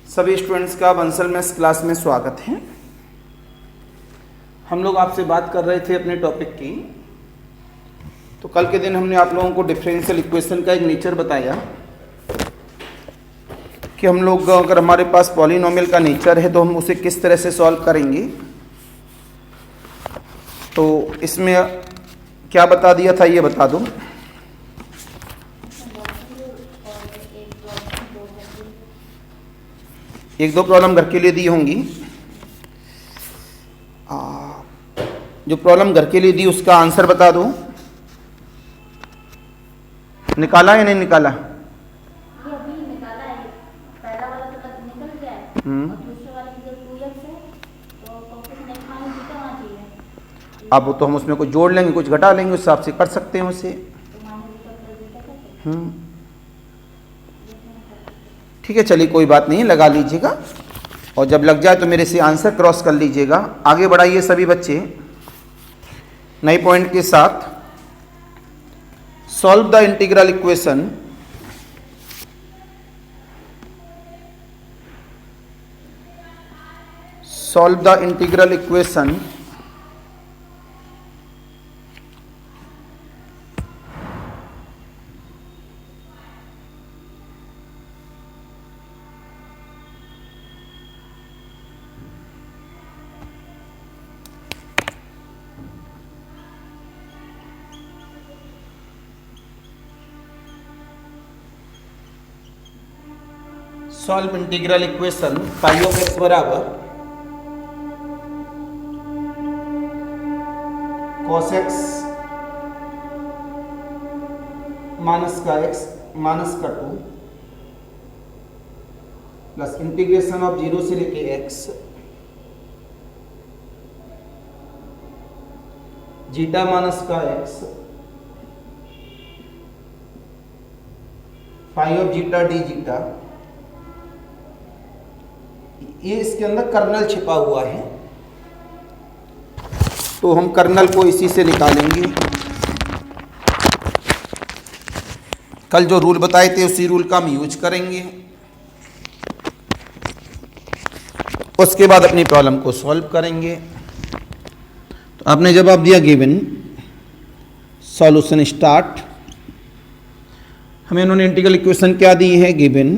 सभी स्टूडेंट्स का Bansal maths class में स्वागत है। हम लोग आपसे बात कर रहे थे अपने टॉपिक की। तो कल के दिन हमने आप लोगों को डिफरेंशियल इक्वेशन का एक नेचर बताया कि हम लोग अगर हमारे पास पॉलिनोमियल का नेचर है तो हम उसे किस तरह से सॉल्व करेंगे। तो इसमें क्या बता दिया था ये बता दूं। एक दो प्रॉब्लम घर के लिए दी होंगी। जो प्रॉब्लम घर के लिए दी उसका आंसर बता दो। निकाला या नहीं निकाला? ये अभी निकाला है। पहला वाला तो निकल गया है और दूसरे वाले जो 2x है तो कोफिशिएंट x माइनस बीटा वहाँ चाहिए। अब तो हम उसमें कुछ जोड़ लेंगे कुछ घटा लेंगे, उस हिसाब से कर सकते हैं उसे। तो माइनस बीटा प्लस बीटा करते ठीक है, चलिए कोई बात नहीं, लगा लीजिएगा और जब लग जाए तो मेरे से आंसर क्रॉस कर लीजिएगा। आगे बढ़ाइए सभी बच्चे नए पॉइंट के साथ। Solve the integral equation solve integral equation phi of x बराबर cos x माइनस का x माइनस का 2 प्लस इंटीग्रेशन ऑफ 0 से लेके x जीटा माइनस का x phi of zeta d zeta. ये इसके अंदर कर्नल छिपा हुआ है तो हम कर्नल को इसी से निकालेंगे। कल जो रूल बताए थे उसी रूल का हम यूज करेंगे। उसके बाद अपनी प्रॉब्लम को सॉल्व करेंगे। तो आपने जवाब दिया गिवन, सॉल्यूशन स्टार्ट। हमें उन्होंने इंटीग्रल इक्वेशन क्या दी है? Given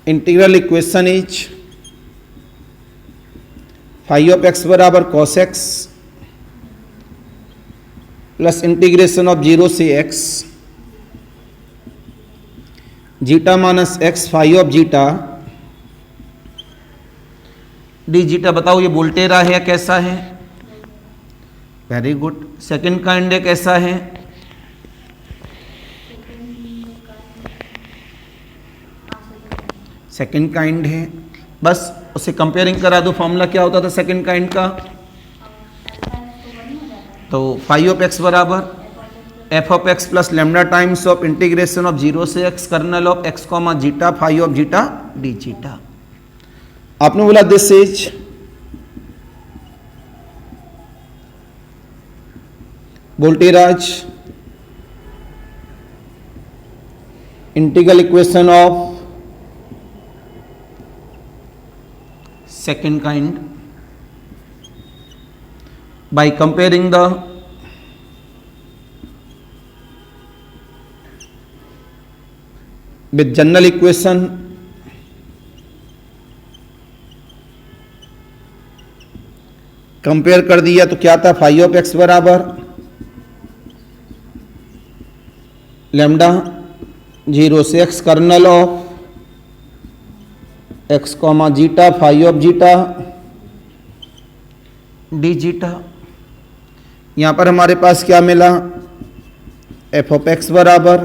integral equation is phi of x बराबर cos x plus integration of 0 से x zeta minus x phi of zeta d zeta. बताओ ये वोल्टेरा है या कैसा है? Very good. सेकंड काइंड है, कैसा है? सेकंड काइंड है। बस उसे कंपेयरिंग करा दो। फॉर्मूला क्या होता था सेकंड काइंड का? तो फाई ऑफ एक्स बराबर F of x plus lambda times of integration of 0 से x kernel of x comma zeta phi of zeta d zeta. आपने बोला this is Volterra's integral equation of second kind by comparing the with general equation compare कर दिया तो क्या था? Phi of x बराबर lambda 0 से x kernel of x comma zeta phi of zeta d zeta. यहां पर हमारे पास क्या मिला? एफ ऑफ एक्स बराबर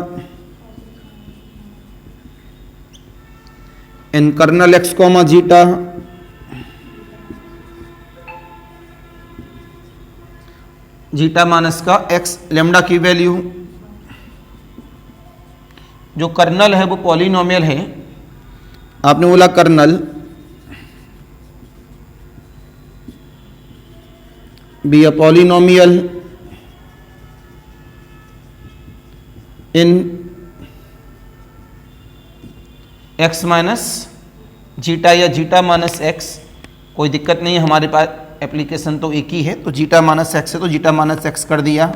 n kernel x comma zeta zeta minus का एक्स लेमडा की वैल्यू। जो कर्नल है वो पॉलिनोमियल है। आपने बोला kernel be a polynomial in x minus zeta या जीटा माइनस एक्स, कोई दिक्कत नहीं है, हमारे पास एप्लीकेशन तो एक ही है, तो जीटा माइनस एक्स है तो जीटा माइनस एक्स कर दिया,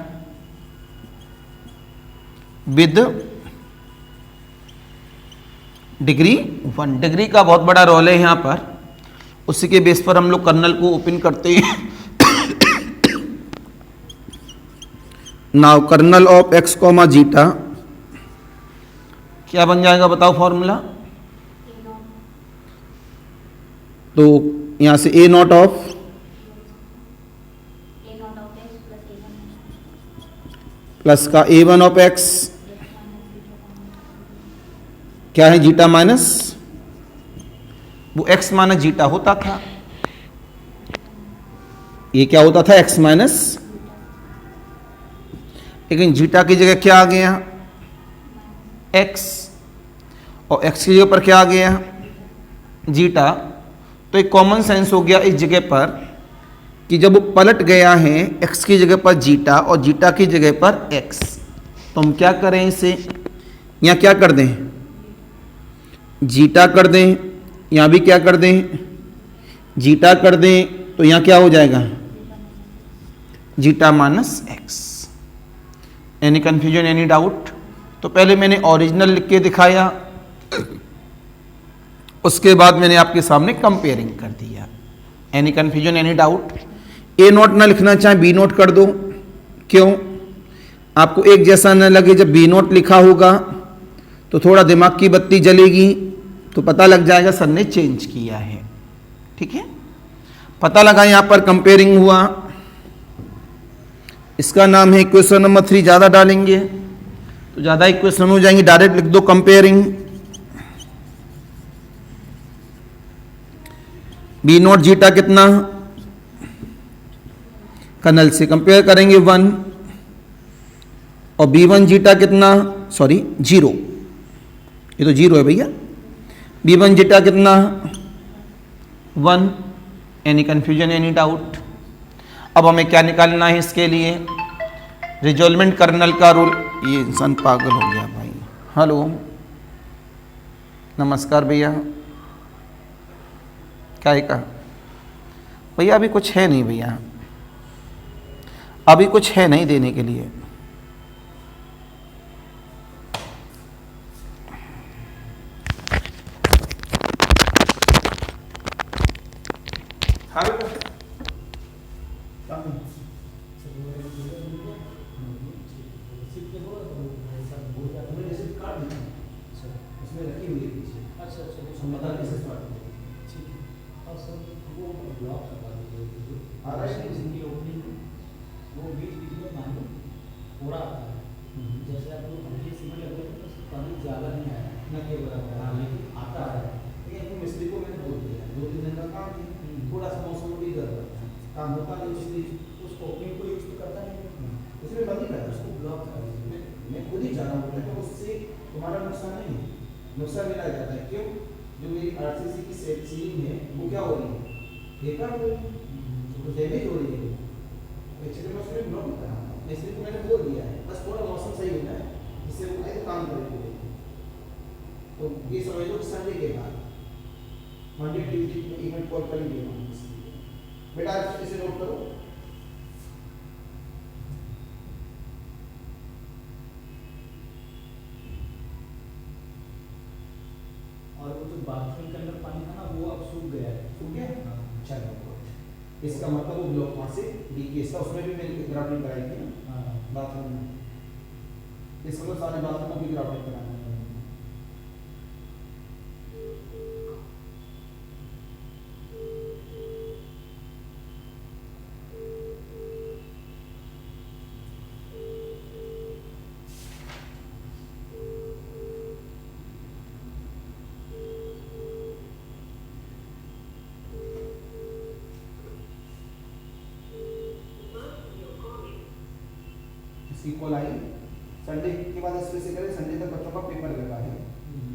विद डिग्री 1। डिग्री का बहुत बड़ा रोल है यहाँ पर, उसी के बेस पर हम लोग कर्नल को ओपन करते हैं। Now kernel of x comma zeta क्या बन जाएगा बताओ फॉर्मूला? तो यहां से ए नॉट ऑफ प्लस का ए वन ऑफ एक्स क्या है, जीटा माइनस, वो एक्स माइनस जीटा होता था, ये क्या होता था, एक्स माइनस, लेकिन जीटा की जगह क्या आ गया, एक्स, और एक्स की जगह पर क्या आ गया, जीटा। तो एक कॉमन सेंस हो गया इस जगह पर कि जब वो पलट गया है एक्स की जगह पर जीटा और जीटा की जगह पर एक्स, तो हम क्या करें इसे, यहाँ क्या कर दें, जीटा कर दें, यहाँ भी क्या कर दें, जीटा कर दें, तो यहाँ क्या हो जाएगा, zeta minus x. Any confusion, any doubt? तो पहले मैंने ओरिजिनल लिख के दिखाया, उसके बाद मैंने आपके सामने कंपेयरिंग कर दिया। Any confusion, any doubt? A note ना लिखना चाहे बी नोट कर दो, क्यों? आपको एक जैसा न लगे, जब बी नोट लिखा होगा तो थोड़ा दिमाग की बत्ती जलेगी, तो पता लग जाएगा सर ने चेंज किया है, ठीक है। पता लगा यहां पर कंपेयरिंग हुआ, इसका नाम है इक्वेशन नंबर 3। ज़्यादा डालेंगे तो ज़्यादा इक्वेशन हो जाएंगे, डायरेक्ट लिख दो कंपेयरिंग। बी नॉट जीटा कितना, कर्नल से कंपेयर करेंगे 1, और बी वन जीटा कितना, सॉरी 0, ये तो 0 है भैया, बी वन जीटा कितना 1। Any confusion, any doubt? अब हमें क्या निकालना है इसके लिए, रिजोल्वमेंट कर्नल का रूल। ये इंसान पागल हो गया भाई। हेलो, नमस्कार भैया, क्या है कहा भैया? अभी कुछ है नहीं भैया, अभी कुछ है नहीं देने के लिए। नुकसान मिला जाता है, क्यों? जो मेरी आरसीसी की सीलिंग है वो क्या हो रही है, देखा वो डैमेज हो रही है, तो एक्चुअली मैं उसमें ब्लॉक कर रहा हूँ, इसलिए तो मैंने बोल दिया है, बस थोड़ा मौसम सही होता है जिससे वो आए तो काम करेंगे। तो ये समझ लो संडे के बाद मंडे ट्यूजडे इवेंट कॉल करेंगे बेटा, आज इसे नोट करो। और वो जो बाथरूम के अंदर पानी था ना, वो अब सूख गया है। सूख गया? चलो, इसका मतलब वो ब्लॉक वहाँ से लीकेज था, उसमें भी मैंने ग्राउंडिंग कराई थी ना बाथरूम में, इसका मतलब सारे बाथरूमों की ग्राउंडिंग कराना है। कॉल आई संडे के बाद से करें, संडे तक बच्चों का पेपर लगा है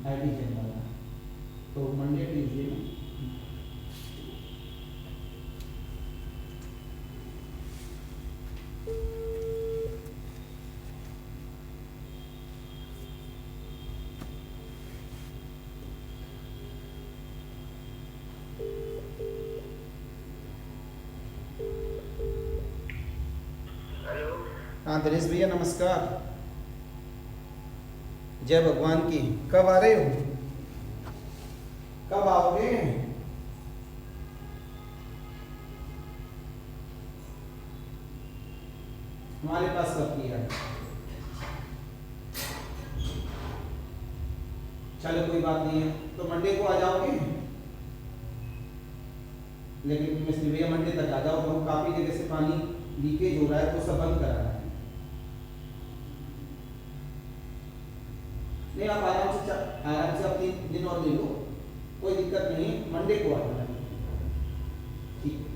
आईटी के वाला, तो मंडे ट्यूजडे में हाँ दिनेश भैया नमस्कार, जय भगवान की। कब आ रहे हो, कब आओगे? हमारे पास कब किया? चलो कोई बात नहीं है, तो मंडे को आ जाओगे। लेकिन मिस्त्री भैया मंडे तक आ जाओ, तो काफी जगह से पानी लीकेज हो रहा है तो सब बंद कराना है। नहीं आप आराम से अपनी दिन और ले लो, कोई दिक्कत नहीं है, मंडे को आ जाना। ठीक।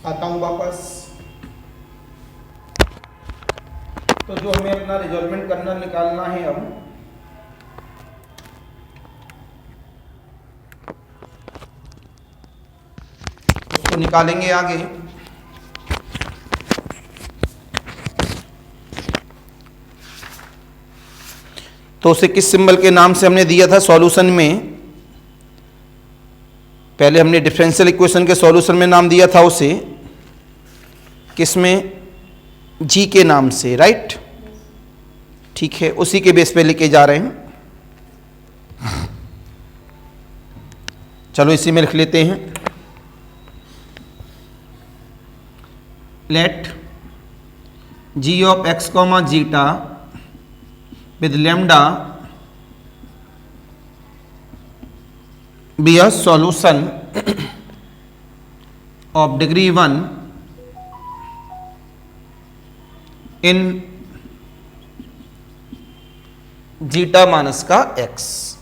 आता हूँ वापस। तो जो हमें अपना रिजॉल्वमेंट करना निकालना है अब, उसको निकालेंगे आगे। तो उसे किस सिंबल के नाम से हमने दिया था सॉल्यूशन में? पहले हमने डिफरेंशियल इक्वेशन के सॉल्यूशन में नाम दिया था उसे, किसमें? जी के नाम से, राइट? ठीक है, उसी के बेस पे लेके जा रहे हैं। चलो इसी में लिख लेते हैं। Let g of x comma zeta with lambda be a solution of degree 1 in zeta minus का एक्स।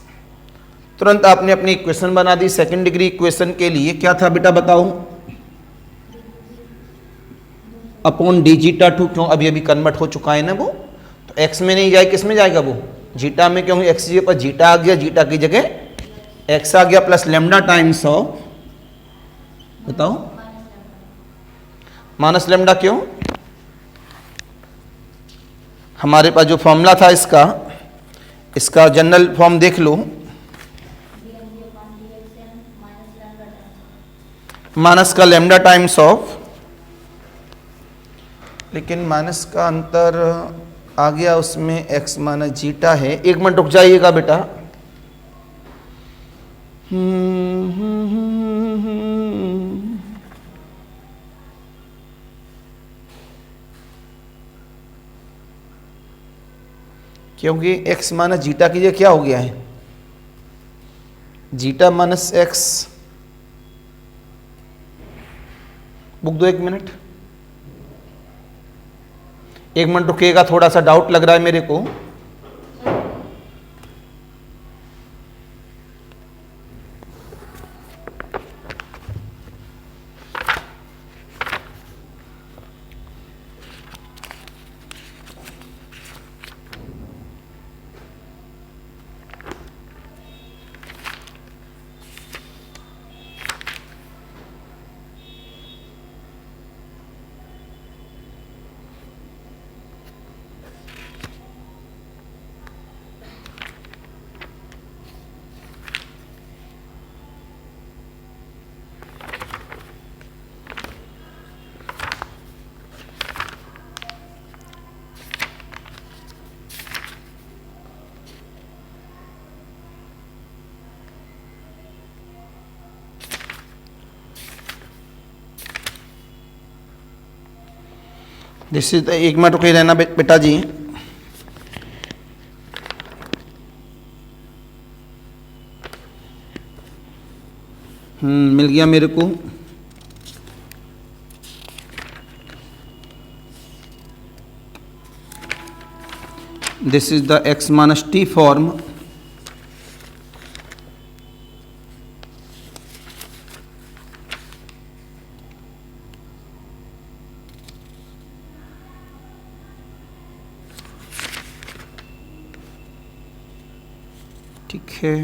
तुरंत आपने अपनी इक्वेशन बना दी सेकंड डिग्री इक्वेशन के लिए। क्या था बेटा बताओ? अपॉन डी जीटा टू, क्यों अभी अभी कन्वर्ट हो चुका है ना वो, तो एक्स में नहीं जाए, किस में जाएगा वो? जीटा में, क्योंकि एक्स की जगह जीटा आ गया, जीटा की जगह एक्स आ गया, प्लस लेमडा टाइम्स ऑफ, बताओ, माइनस लेमडा। क्यों? हमारे पास जो फॉर्मूला था इसका जनरल फॉर्म देख लो, माइनस का लेमडा टाइम्स ऑफ, लेकिन माइनस का अंतर आ गया उसमें, एक्स माइनस जीटा है। एक मिनट रुक जाइएगा बेटा। क्योंकि x माइनस जीटा की जगह क्या हो गया है? Zeta minus x. बुक दो, एक मिनट रुकिएगा, थोड़ा सा डाउट लग रहा है मेरे को। दिस इज, एक मिनट रुके रहना बेटा जी। मिल गया मेरे को। This is the x minus T form, ठीक है,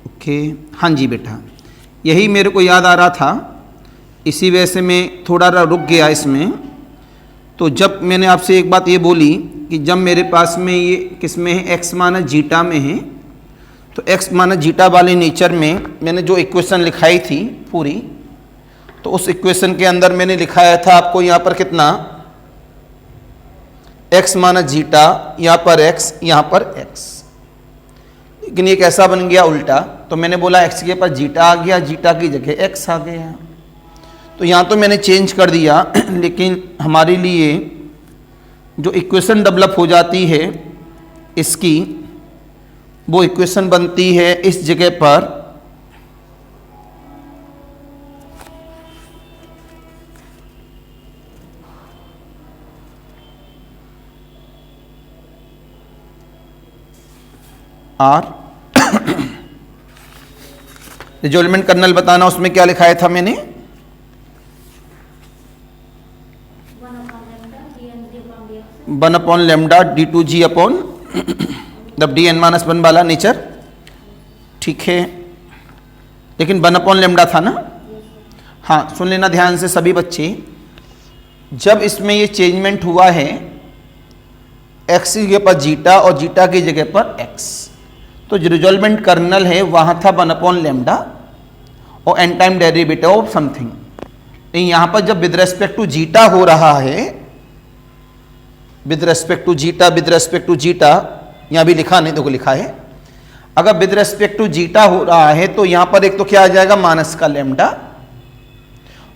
ओके। हाँ जी बेटा, यही मेरे को याद आ रहा था, इसी वजह से मैं थोड़ा रुक गया इसमें। तो जब मैंने आपसे एक बात ये बोली कि जब मेरे पास में ये किस में है, x माइनस जीटा में है, तो x माइनस जीटा वाले नेचर में मैंने जो इक्वेशन लिखाई थी पूरी, तो उस इक्वेशन के अंदर मैंने लिखाया था आपको यहाँ पर कितना, x माइनस जीटा, यहाँ पर x, यहाँ पर x। लेकिन ये कैसा बन गया, उल्टा। तो मैंने बोला x के पास जीटा आ गया, जीटा की जगह x आ गया। तो यहाँ तो मैंने चेंज कर दिया, लेकिन हमारे लिए जो इक्वेशन डेवलप हो जाती है इसकी, वो इक्वेशन बनती है इस जगह पर आर। रिजोल्वमेंट कर्नल बताना, उसमें क्या लिखाया था मैंने, 1 अपॉन लेमडा d2g अपॉन जब डी एन माइनस 1 वाला नेचर, ठीक है। लेकिन 1 अपॉन लेमडा था ना। हाँ, सुन लेना ध्यान से सभी बच्चे, जब इसमें ये चेंजमेंट हुआ है x की जगह पर जीटा और जीटा की जगह पर x, तो जो रिजोल्वमेंट कर्नल है वहाँ था 1 अपॉन लेमडा और n time derivative of something. यहाँ पर जब विद रेस्पेक्ट टू जीटा हो रहा है, with respect to zeta, with respect to zeta, यहाँ भी लिखा नहीं, देखो लिखा है, अगर विद रेस्पेक्ट टू जीटा हो रहा है तो यहाँ पर एक तो क्या आ जाएगा, माइनस का लेमडा,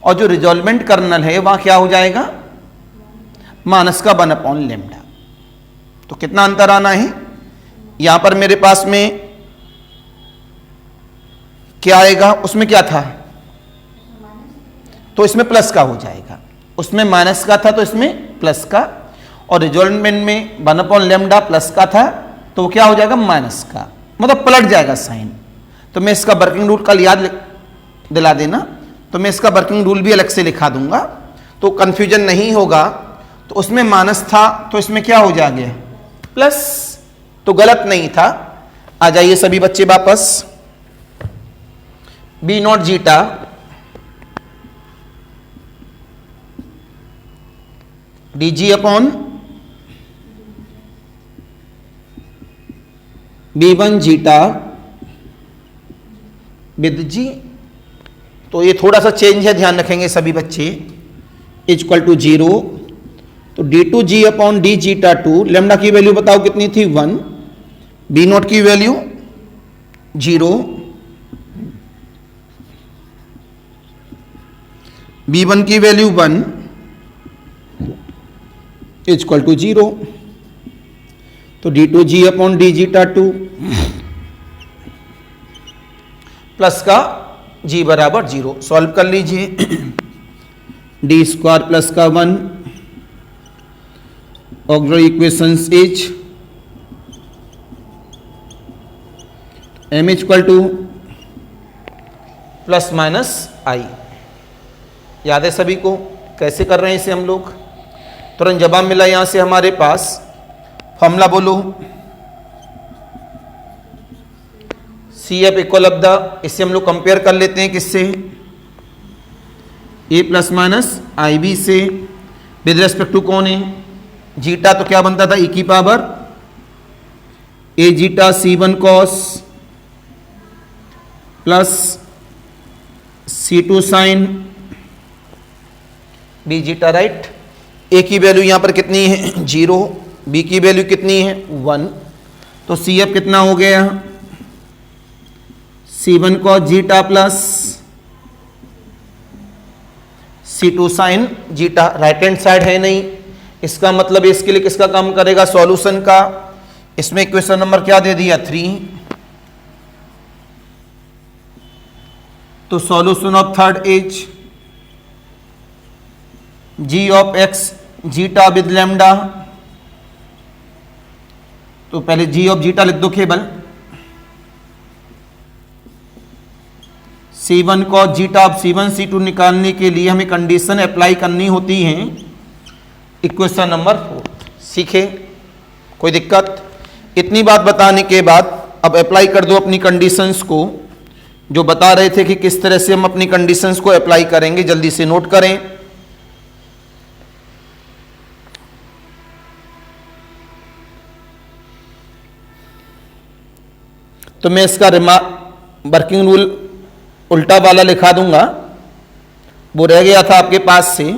और जो रिजोल्वमेंट कर्नल है वहाँ क्या हो जाएगा, माइनस का 1 अपॉन लेमडा। तो कितना अंतर आना है, यहाँ पर मेरे पास में क्या आएगा, उसमें क्या था, तो इसमें प्लस का हो जाएगा, उसमें माइनस का था तो इसमें प्लस का, और रिजोल्वमेंट में 1 अपॉन लेमडा प्लस का था तो वो क्या हो जाएगा, माइनस का, मतलब पलट जाएगा साइन। तो मैं इसका वर्किंग रूल कल याद दिला देना, तो मैं इसका वर्किंग रूल भी अलग से लिखा दूंगा तो कंफ्यूजन नहीं होगा। तो उसमें माइनस था तो इसमें क्या हो जाएगा, प्लस, तो गलत नहीं था। आ जाइए सभी बच्चे वापस, B naught zeta d G upon B1 zeta with G. तो ये थोड़ा सा चेंज है, ध्यान रखेंगे सभी बच्चे, इक्वल टू 0। तो D2G upon D zeta 2, lambda की वैल्यू बताओ कितनी थी, 1, B नॉट की वैल्यू 0, B1 की वैल्यू 1 इक्वल टू 0। तो D2G upon D zeta 2 plus का G बराबर 0, सॉल्व कर लीजिए। डी स्क्वायर प्लस का 1, auxiliary equations is m equal to plus minus i. याद है सभी को, कैसे कर रहे हैं इसे हम लोग, तुरंत जवाब मिला यहां से हमारे पास, फॉर्मूला बोलो, C F equal of the, इससे हम लोग कंपेयर कर लेते हैं किससे, A plus minus i B से, विद रेस्पेक्ट टू कौन है, जीटा, तो क्या बनता था, ई की power A zeta C1 cos plus C2 sine B zeta, right. A की वैल्यू यहां पर कितनी है, 0, बी की वैल्यू कितनी है, 1, तो सी एफ कितना हो गया, C1 cos zeta plus C2 sine zeta. Right hand side है नहीं, इसका मतलब इसके लिए किसका काम करेगा, सॉल्यूशन का। इसमें इक्वेशन नंबर क्या दे दिया, 3। तो solution of third is g of x zeta with lambda तो पहले जी ऑफ जीटा लिख दो केवल, C1 cos जीटा। अब C1 C2 निकालने के लिए हमें कंडीशन अप्लाई करनी होती है इक्वेशन नंबर 4। सीखे? कोई दिक्कत? इतनी बात बताने के बाद अब अप्लाई कर दो अपनी कंडीशंस को, जो बता रहे थे कि किस तरह से हम अपनी कंडीशंस को अप्लाई करेंगे। जल्दी से नोट करें। तो मैं इसका वर्किंग रूल उल्टा वाला लिखा दूंगा, वो रह गया था आपके पास से।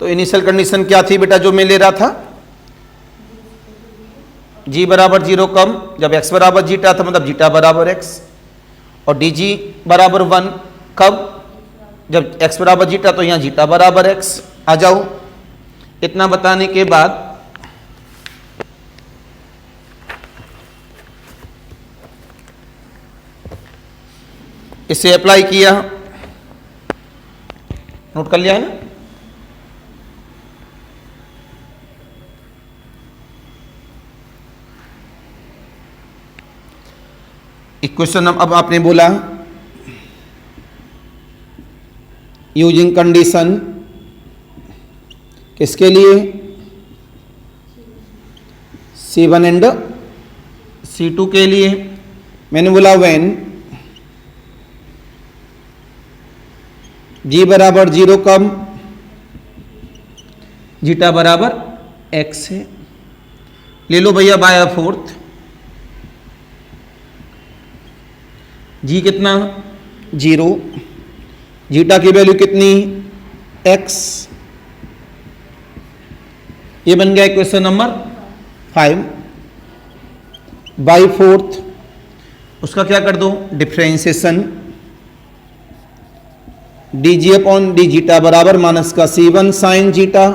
तो इनिशियल कंडीशन क्या थी बेटा जो मैं ले रहा था? g बराबर 0 कम जब x बराबर जीटा था, मतलब जीटा बराबर x, और dg बराबर 1 कब? जब x बराबर जीटा, तो यहां जीटा बराबर x। आ जाओ। इतना बताने के बाद इसे अप्लाई किया। नोट कर लिया है ना? इक्वेशन अब आपने बोला यूजिंग कंडीशन किसके लिए? C1 एंड C2 के लिए। मैंने बोला व्हेन g बराबर 0 कम जीटा बराबर x है। ले लो भैया बाय फोर्थ। जी कितना? 0। जीटा की वैल्यू कितनी? x। ये बन गया इक्वेशन नंबर 5। बाई फोर्थ उसका क्या कर दो? Differentiation. dg upon D zeta बराबर माइनस का C1 sign zeta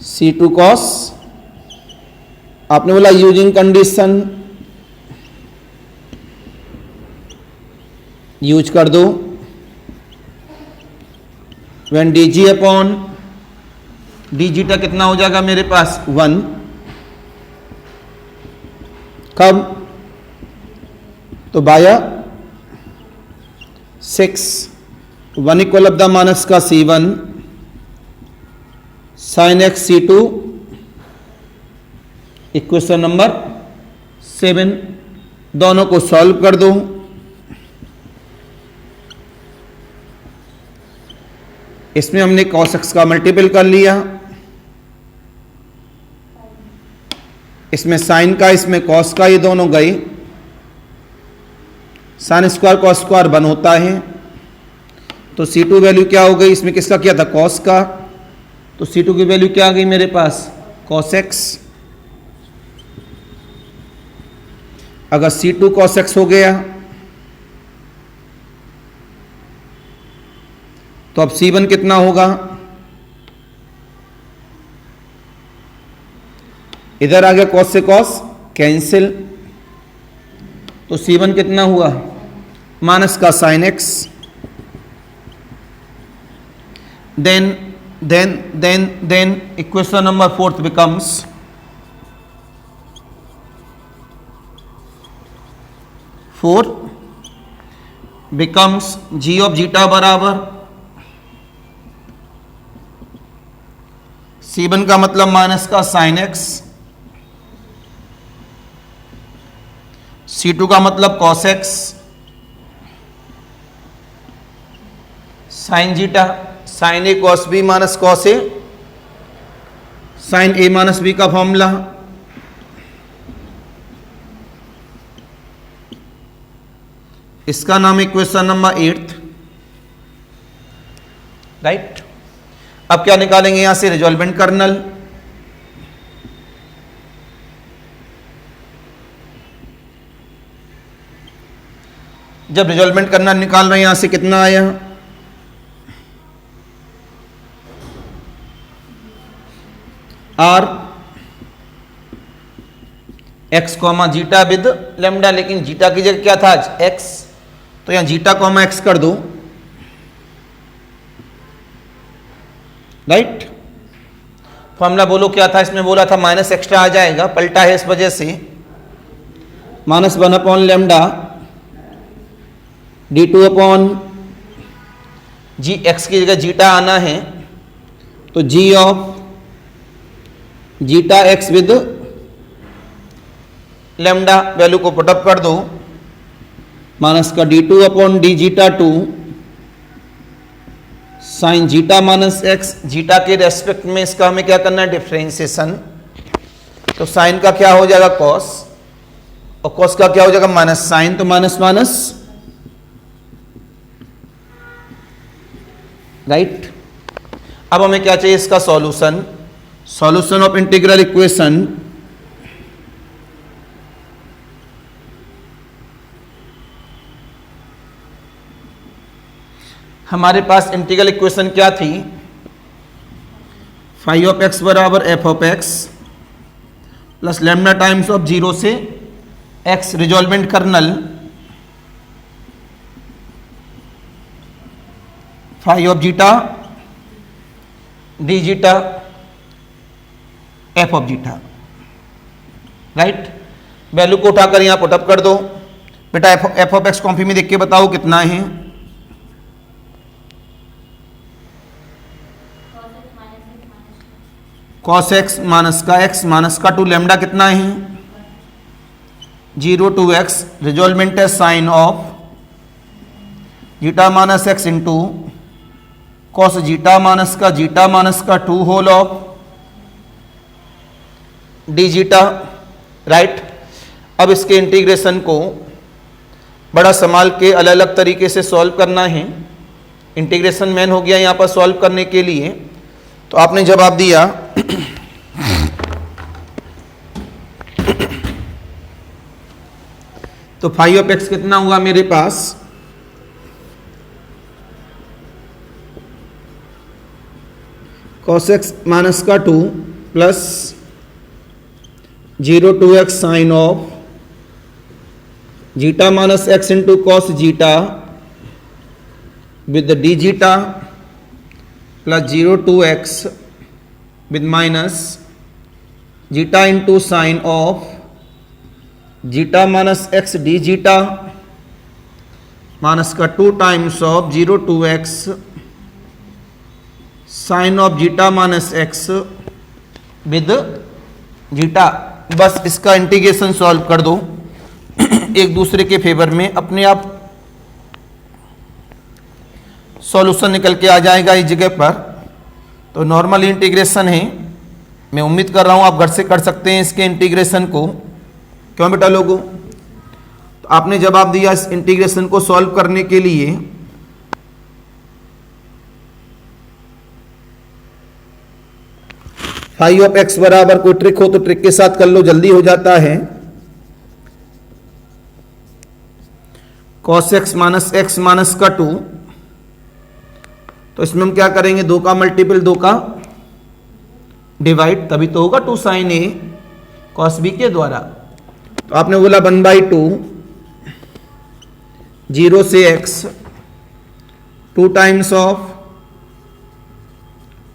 C2 cos. आपने बोला यूजिंग कंडीशन, यूज कर दो। When dg upon D zeta कितना हो जाएगा मेरे पास? 1। कब? तो बाया 6। 1 इक्वल ऑफ द माइनस का C1 sign x C2। Equation number 7। दोनों को सॉल्व कर दो। इसमें हमने cos x का मल्टीपल कर लिया, इसमें साइन का, इसमें cos का, ये दोनों गए। साइन स्क्वायर cos स्क्वायर 1 होता है। तो C2 वैल्यू क्या हो गई? इसमें किसका किया था? cos का। तो C2 की वैल्यू क्या आ गई मेरे पास? cos x। अगर C2 cos x हो गया तो अब C1 कितना होगा? इधर आ गया cos से cos कैंसिल, तो C1 कितना हुआ? माइनस का sine x। Then equation number 4 becomes g of zeta बराबर C1 का मतलब माइनस का साइन x, C2 का मतलब cos x sine zeta, sine A cos b minus cos A, sine A minus B का फॉर्मूला। इसका नाम इक्वेशन नंबर 8, राइट। अब क्या निकालेंगे यहां से? रिजॉल्वेंट कर्नल। जब रिजॉल्वमेंट करना निकाल रहे हैं यहां से कितना आया, r x comma zeta with lambda, लेकिन जीटा की जगह क्या था आज एक्स, तो यहां जीटा कॉमा एक्स कर दो, राइट। फॉर्मूला बोलो क्या था, इसमें बोला था माइनस एक्स्ट्रा आ जाएगा, पलटा है इस वजह से, -1 लेमडा d2 जी, एक्स की जगह जीटा आना है, तो G of zeta x with lambda value को पुटअप कर दो, माइनस का d2 D zeta 2 sine zeta minus x, zeta के रेस्पेक्ट में इसका हमें क्या करना है डिफरेंशिएशन, तो साइन का क्या हो जाएगा कॉस, और कॉस का क्या हो जाएगा माइनस साइन, तो माइनस माइनस, राइट। अब हमें क्या चाहिए इसका solution, solution of integral equation, हमारे पास इंटीग्रल इक्वेशन क्या थी, फाई ऑफ एक्स बराबर F of x plus lambda times of 0 से x resolvent kernel phi of zeta d zeta F of zeta, right. Value को उठाकर यहां पुटअप कर दो बेटा, एफ ऑफ एक्स कॉम्पी में देख के बताओ कितना है, कॉस एक्स माइनस का एक्स माइनस का 2 लेमडा कितना है 0 to x, रिजॉल्वमेंट है sine of zeta minus x into cos zeta minus का 2 whole of d zeta, right. अब इसके इंटीग्रेशन को बड़ा संभाल के अलग अलग तरीके से सॉल्व करना है, इंटीग्रेशन मेन हो गया यहाँ पर सॉल्व करने के लिए, तो आपने जवाब दिया तो फाई ऑफ एक्स कितना हुआ मेरे पास, कॉस एक्स माइनस का 2 plus 0 to x sine of zeta minus x into cos zeta with d zeta plus 0 to x with minus zeta into sine of zeta minus x d zeta minus का 2 times of 0 to x sine of zeta minus x with zeta. बस इसका integration solve कर दो एक दूसरे के favour में, अपने आप सॉल्यूशन निकल के आ जाएगा इस जगह पर। तो नॉर्मल इंटीग्रेशन है, मैं उम्मीद कर रहा हूं आप घर से कर सकते हैं इसके इंटीग्रेशन को, क्यों बेटा लोगों। तो आपने जवाब दिया इस इंटीग्रेशन को सॉल्व करने के लिए, फाई ऑफ एक्स बराबर, कोई ट्रिक हो तो ट्रिक के साथ कर लो, जल्दी हो जाता है, कॉस एक्स माइनस का 2, तो इसमें हम क्या करेंगे 2 का मल्टीपल 2 का डिवाइड, तभी तो होगा 2 साइन ए कॉस बी के द्वारा। तो आपने बोला 1/2 0 से x 2 times of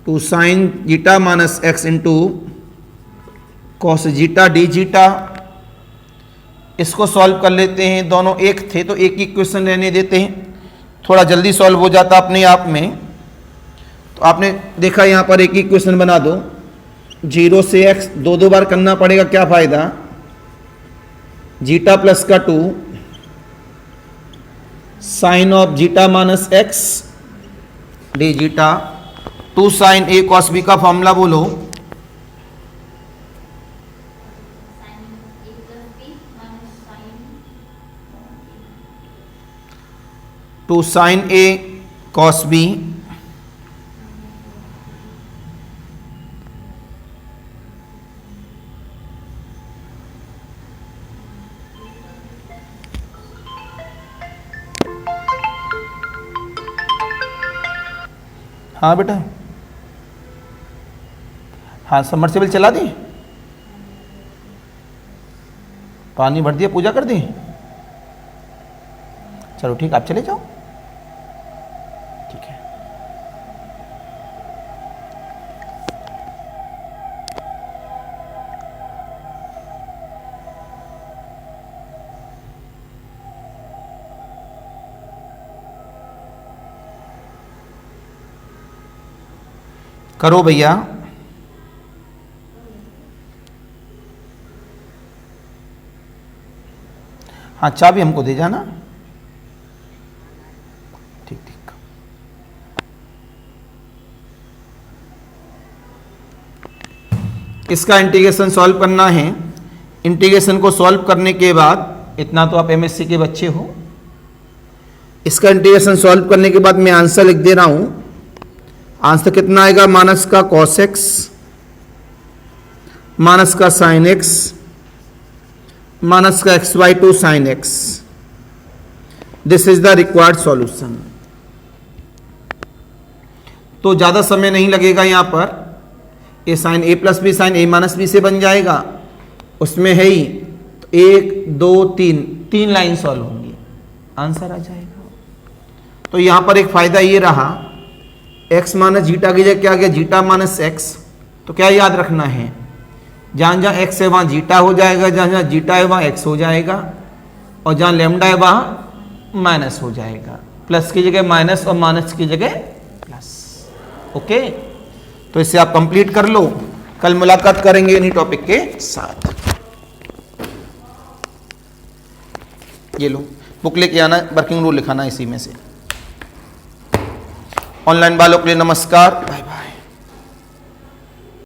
2 sine zeta minus x into cos zeta d zeta. इसको सॉल्व कर लेते हैं, दोनों एक थे तो एक ही इक्वेशन रहने देते हैं, थोड़ा जल्दी सॉल्व हो जाता अपने आप में। तो आपने देखा यहाँ पर एक ही इक्वेशन बना दो, 0 से x 2 बार करना पड़ेगा, क्या फायदा, जीटा प्लस का 2 sine of zeta minus x d zeta, 2 sine A cos B का फॉर्मूला बोलो, two sine A cos B हाँ बेटा, हाँ सबमर्सिबल चला दी, पानी भर दिया, पूजा कर दी, चलो ठीक, आप चले जाओ, ठीक है। करो भैया, हाँ चाबी हमको दे जाना, ठीक ठीक। इसका इंटीग्रेशन सॉल्व करना है। इंटीग्रेशन को सॉल्व करने के बाद, इतना तो आप एमएससी के बच्चे हो, इसका इंटीग्रेशन सॉल्व करने के बाद मैं आंसर लिख दे रहा हूं। आंसर कितना आएगा? माइनस का cos x माइनस का sin x माइनस का xy2 sin x। This is the required solution. तो ज्यादा समय नहीं लगेगा यहां पर, ए sine A plus B sign A minus B से बन जाएगा, उसमें है ही तो 1 2 3 3 लाइन सॉल्व होंगी, आंसर आ जाएगा। तो यहां पर एक फायदा ये रहा, x माइनस जीटा की जगह क्या आ गया? Zeta minus x. तो क्या याद रखना है? जहां जहां x है वहां जीटा हो जाएगा, जहां जहां जीटा है वहां x हो जाएगा, और जहां लैम्डा है वहां माइनस हो जाएगा। प्लस की जगह माइनस और माइनस की जगह प्लस। ओके, तो इसे आप कंप्लीट कर लो। कल मुलाकात करेंगे इन्हीं टॉपिक के साथ। ये लो बुक लेके आना, वर्किंग रूल लिखाना इसी में से। ऑनलाइन वालों के लिए नमस्कार, बाय बाय।